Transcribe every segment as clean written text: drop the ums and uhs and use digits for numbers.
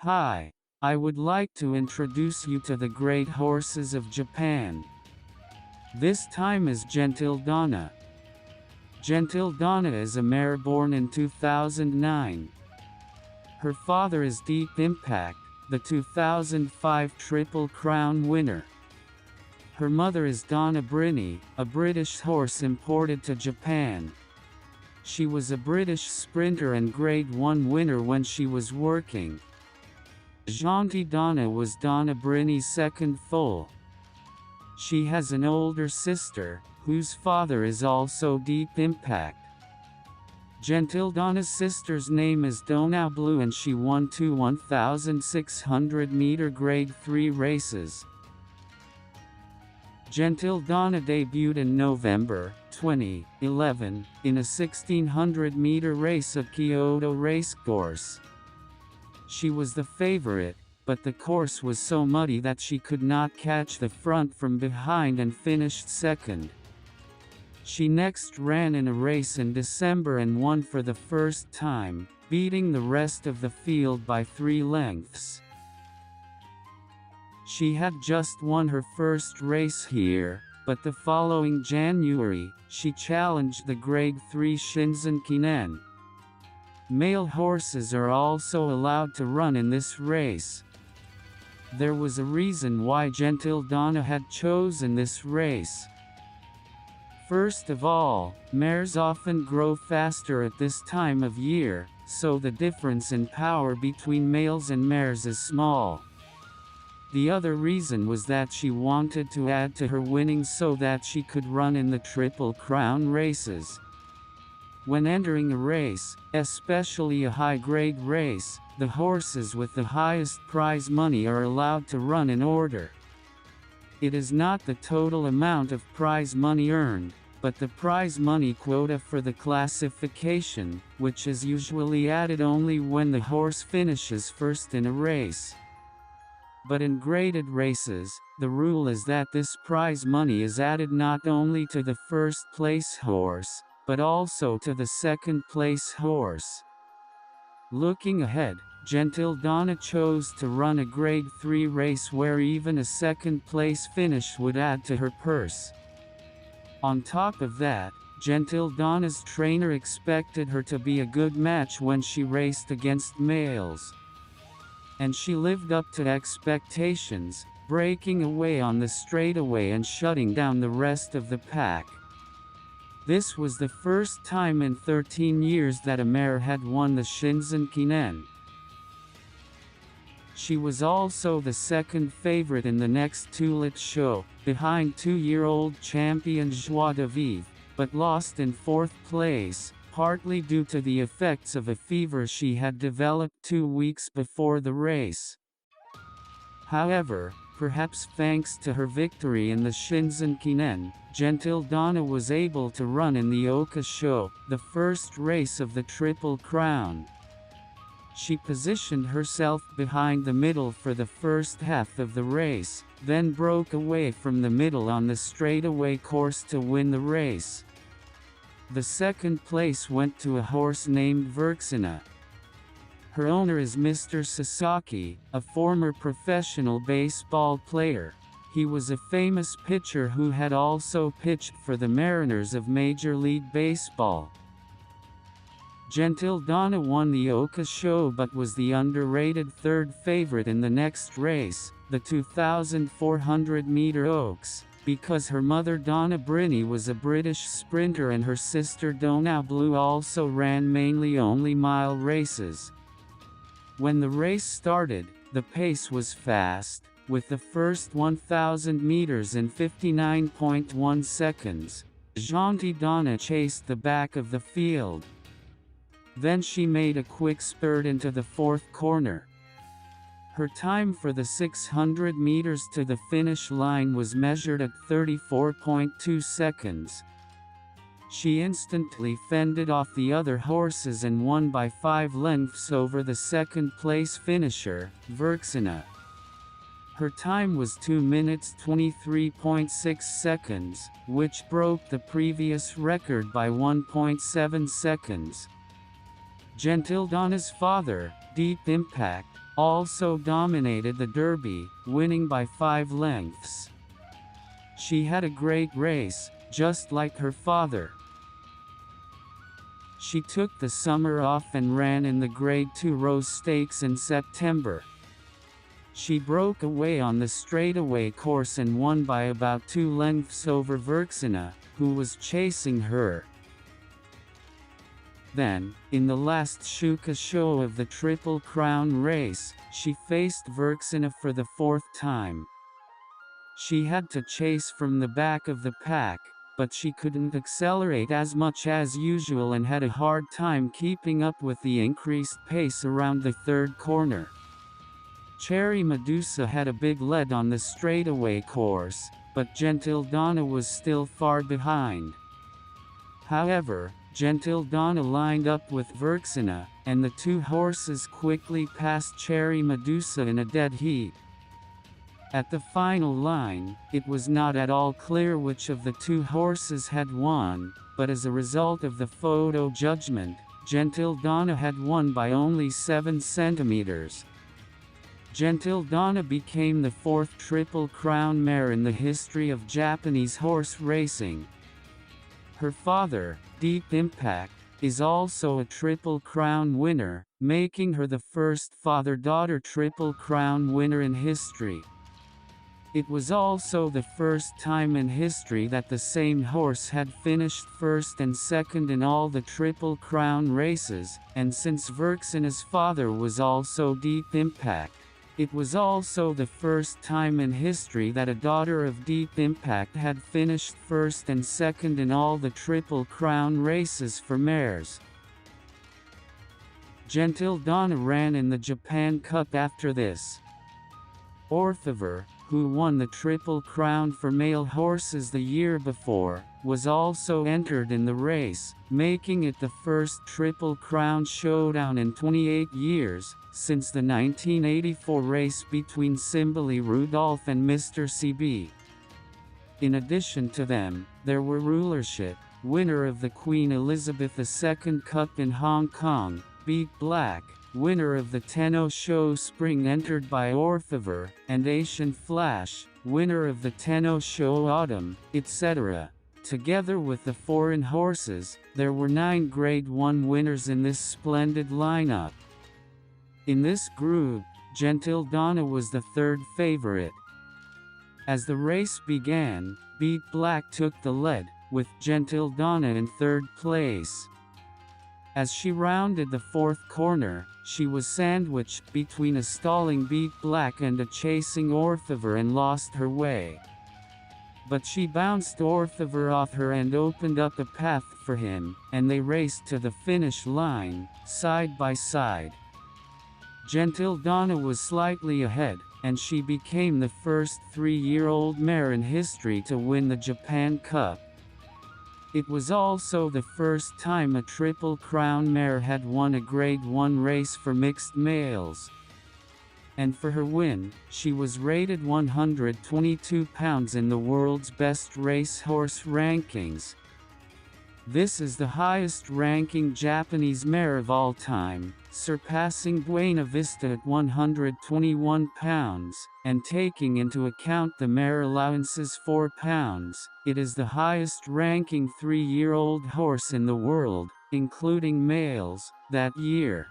Hi, I would like to introduce you to the great horses of Japan. This time is Gentildonna. Gentildonna is a mare born in 2009. Her father is Deep Impact, the 2005 Triple Crown winner. Her mother is Donna Brinny, a British horse imported to Japan. She was a British sprinter and Grade 1 winner when she was working. Gentildonna was Donna Brinny's second foal. She has an older sister, whose father is also Deep Impact. Gentildonna's sister's name is Donna Blue and she won two 1,600-meter Grade 3 races. Gentildonna debuted in November 2011 in a 1,600-meter race at Kyoto Racecourse. She was the favorite, but the course was so muddy that she could not catch the front from behind and finished second. She next ran in a race in December and won for the first time, beating the rest of the field by 3 lengths. She had just won her first race here, but the following January, she challenged the Grade 3 Shinzen-Kinen. Male horses are also allowed to run in this race. There was a reason why Gentildonna had chosen this race. First of all, mares often grow faster at this time of year, so the difference in power between males and mares is small. The other reason was that she wanted to add to her winnings so that she could run in the Triple Crown races. When entering a race, especially a high-grade race, the horses with the highest prize money are allowed to run in order. It is not the total amount of prize money earned, but the prize money quota for the classification, which is usually added only when the horse finishes first in a race. But in graded races, the rule is that this prize money is added not only to the first place horse, but also to the second place horse. Looking ahead, Gentildonna chose to run a Grade 3 race where even a second place finish would add to her purse. On top of that, Gentildonna's trainer expected her to be a good match when she raced against males. And she lived up to expectations, breaking away on the straightaway and shutting down the rest of the pack. This was the first time in 13 years that a mare had won the Shinzen-Kinen. She was also the second favorite in the next Toulet show, behind 2-year-old champion Joie de Vivre, but lost in 4th place, partly due to the effects of a fever she had developed 2 weeks before the race. However, perhaps thanks to her victory in the Shinzen-Kinen, Gentildonna was able to run in the Oka show, the first race of the Triple Crown. She positioned herself behind the middle for the first half of the race, then broke away from the middle on the straightaway course to win the race. The second place went to a horse named Verksina. Her owner is Mr. Sasaki, a former professional baseball player. He was a famous pitcher who had also pitched for the Mariners of Major League Baseball. Gentildonna won the Oka show but was the underrated third favorite in the next race, the 2,400-meter Oaks, because her mother Donna Brinny was a British sprinter and her sister Donna Blue also ran mainly only mile races. When the race started, the pace was fast, with the first 1,000 meters in 59.1 seconds. Gentildonna chased the back of the field. Then she made a quick spurt into the 4th corner. Her time for the 600 meters to the finish line was measured at 34.2 seconds. She instantly fended off the other horses and won by 5 lengths over the second-place finisher, Verksina. Her time was 2 minutes 23.6 seconds, which broke the previous record by 1.7 seconds. Gentildonna's father, Deep Impact, also dominated the Derby, winning by 5 lengths. She had a great race, just like her father. She took the summer off and ran in the Grade 2 Rose Stakes in September. She broke away on the straightaway course and won by about 2 lengths over Verksina, who was chasing her. Then, in the last Shuka show of the Triple Crown race, she faced Verksina for the 4th time. She had to chase from the back of the pack, but she couldn't accelerate as much as usual and had a hard time keeping up with the increased pace around the 3rd corner. Cherry Medusa had a big lead on the straightaway course, but Gentildonna was still far behind. However, Gentildonna lined up with Verksina, and the 2 horses quickly passed Cherry Medusa in a dead heat. At the final line, it was not at all clear which of the 2 horses had won, but as a result of the photo judgment, Gentildonna had won by only 7 centimeters. Gentildonna became the 4th Triple Crown mare in the history of Japanese horse racing. Her father, Deep Impact, is also a Triple Crown winner, making her the first father-daughter Triple Crown winner in history. It was also the first time in history that the same horse had finished first and second in all the Triple Crown races, and since Verksina's father was also Deep Impact, it was also the first time in history that a daughter of Deep Impact had finished first and second in all the Triple Crown races for mares. Gentildonna ran in the Japan Cup after this. Orfever, who won the Triple Crown for male horses the year before, was also entered in the race, making it the first Triple Crown showdown in 28 years, since the 1984 race between Simbali Rudolph and Mr. CB. In addition to them, there were Rulership, winner of the Queen Elizabeth II Cup in Hong Kong, Beat Black, winner of the Tenno Show Spring entered by Orfever, and Asian Flash, winner of the Tenno Show Autumn, etc. Together with the foreign horses, there were 9 Grade 1 winners in this splendid lineup. In this group, Gentildonna was the 3rd favorite. As the race began, Beat Black took the lead, with Gentildonna in 3rd place. As she rounded the 4th corner, she was sandwiched between a stalling Beat Black and a chasing Orfever and lost her way. But she bounced Orfever off her and opened up a path for him, and they raced to the finish line, side by side. Gentildonna was slightly ahead, and she became the first 3-year-old mare in history to win the Japan Cup. It was also the first time a Triple Crown mare had won a Grade 1 race for mixed males. And for her win, she was rated 122 pounds in the world's best racehorse rankings. This is the highest-ranking Japanese mare of all time, surpassing Buena Vista at 121 pounds, and taking into account the mare allowance's 4 pounds, it is the highest-ranking 3-year-old horse in the world, including males, that year.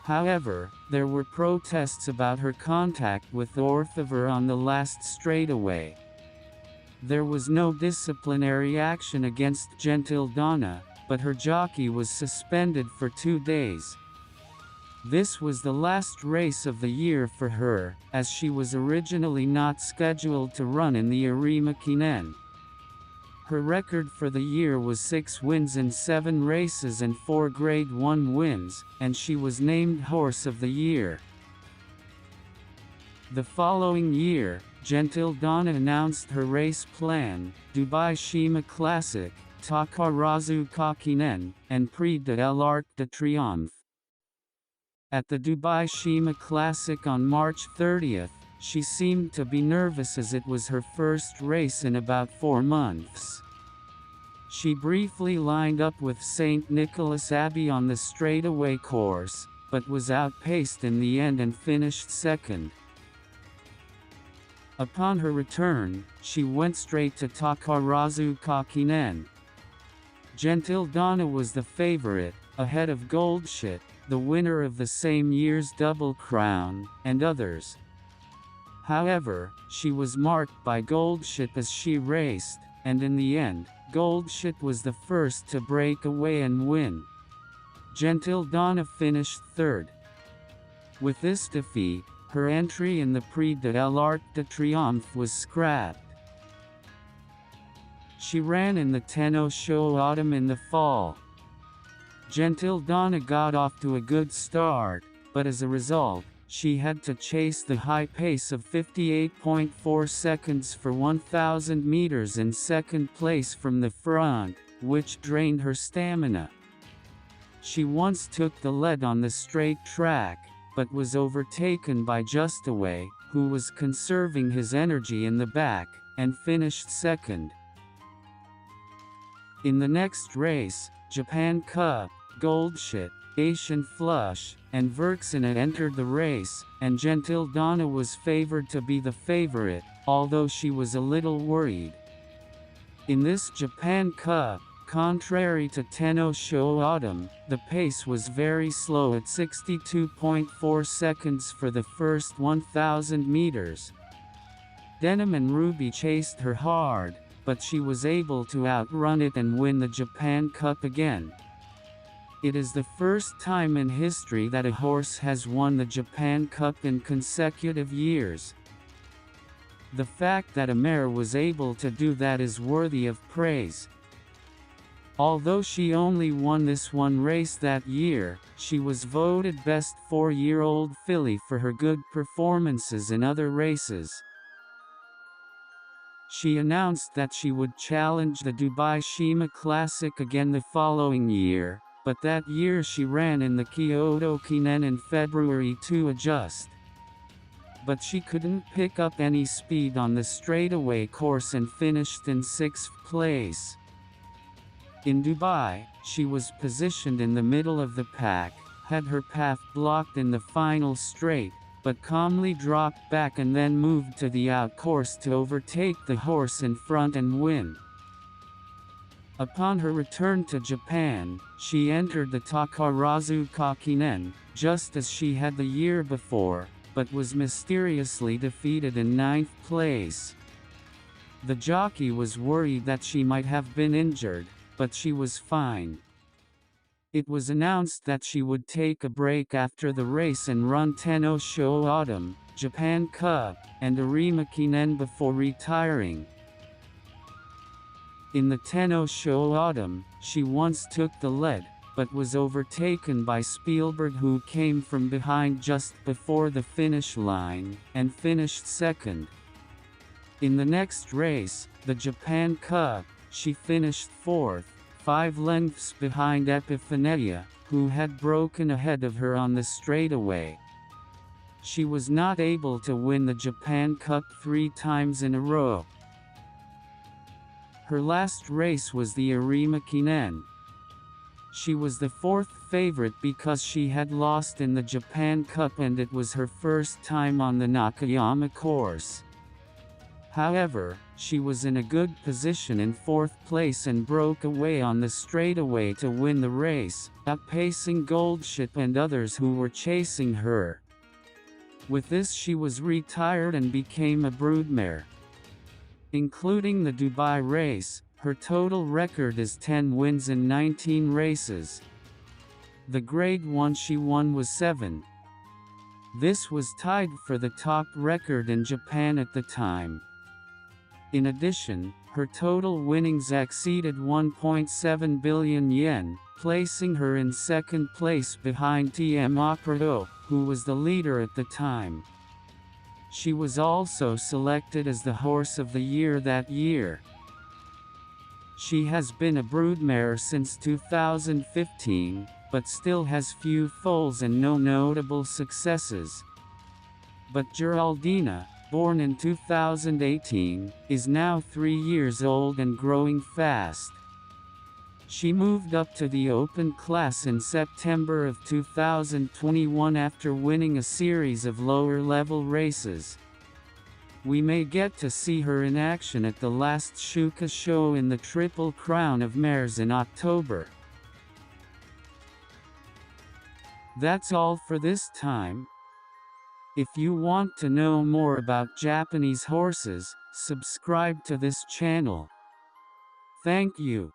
However, there were protests about her contact with Orfever on the last straightaway. There was no disciplinary action against Gentildonna, but her jockey was suspended for 2 days. This was the last race of the year for her, as she was originally not scheduled to run in the Arima Kinen. Her record for the year was 6 wins in 7 races and 4 Grade 1 wins, and she was named Horse of the Year. The following year, Gentildonna announced her race plan: Dubai Shima Classic, Takarazu Kakinen, and Prix de l'Arc de Triomphe. At the Dubai Shima Classic on March 30th, she seemed to be nervous as it was her first race in about 4 months. She briefly lined up with St. Nicholas Abbey on the straightaway course, but was outpaced in the end and finished second. Upon her return, she went straight to Takarazu Kakinen. Gentildonna was the favorite, ahead of Goldshit, the winner of the same year's Double Crown, and others. However, she was marked by Goldshit as she raced, and in the end, Goldshit was the first to break away and win. Gentildonna finished third. With this defeat, her entry in the Prix de l'Arc de Triomphe was scrapped. She ran in the Tenno Show Autumn in the fall. Gentildonna got off to a good start, but as a result, she had to chase the high pace of 58.4 seconds for 1,000 meters in second place from the front, which drained her stamina. She once took the lead on the straight track, but was overtaken by Justaway, who was conserving his energy in the back, and finished second. In the next race, Japan Cup, Goldshit, Asian Flush, and Verksina entered the race, and Gentildonna was favored to be the favorite, although she was a little worried. In this Japan Cup, contrary to Tenno Show Autumn, the pace was very slow at 62.4 seconds for the first 1,000 meters. Denim and Ruby chased her hard, but she was able to outrun it and win the Japan Cup again. It is the first time in history that a horse has won the Japan Cup in consecutive years. The fact that a mare was able to do that is worthy of praise. Although she only won this one race that year, she was voted best 4-year-old filly for her good performances in other races. She announced that she would challenge the Dubai Shima Classic again the following year, but that year she ran in the Kyoto Kinen in February to adjust. But she couldn't pick up any speed on the straightaway course and finished in 6th place. In Dubai, she was positioned in the middle of the pack, had her path blocked in the final straight, but calmly dropped back and then moved to the outcourse to overtake the horse in front and win. Upon her return to Japan, she entered the Takarazu Kakinen, just as she had the year before, but was mysteriously defeated in 9th place. The jockey was worried that she might have been injured, but she was fine. It was announced that she would take a break after the race and run Tenno Show Autumn, Japan Cup, and Arima Kinen before retiring. In the Tenno Show Autumn, she once took the lead, but was overtaken by Spielberg, who came from behind just before the finish line, and finished second. In the next race, the Japan Cup, she finished fourth, 5 lengths behind Epiphania, who had broken ahead of her on the straightaway. She was not able to win the Japan Cup 3 times in a row. Her last race was the Arima Kinen. She was the 4th favorite because she had lost in the Japan Cup and it was her first time on the Nakayama course. However, she was in a good position in 4th place and broke away on the straightaway to win the race, outpacing Goldship and others who were chasing her. With this she was retired and became a broodmare. Including the Dubai race, her total record is 10 wins in 19 races. The Grade 1 she won was 7. This was tied for the top record in Japan at the time. In addition, her total winnings exceeded 1.7 billion yen, placing her in 2nd place behind TM Operato, who was the leader at the time. She was also selected as the Horse of the Year that year. She has been a broodmare since 2015, but still has few foals and no notable successes. But Geraldina, born in 2018, is now 3 years old and growing fast. She moved up to the open class in September of 2021 after winning a series of lower-level races. We may get to see her in action at the last Shuka show in the Triple Crown of Mares in October. That's all for this time. If you want to know more about Japanese horses, subscribe to this channel. Thank you.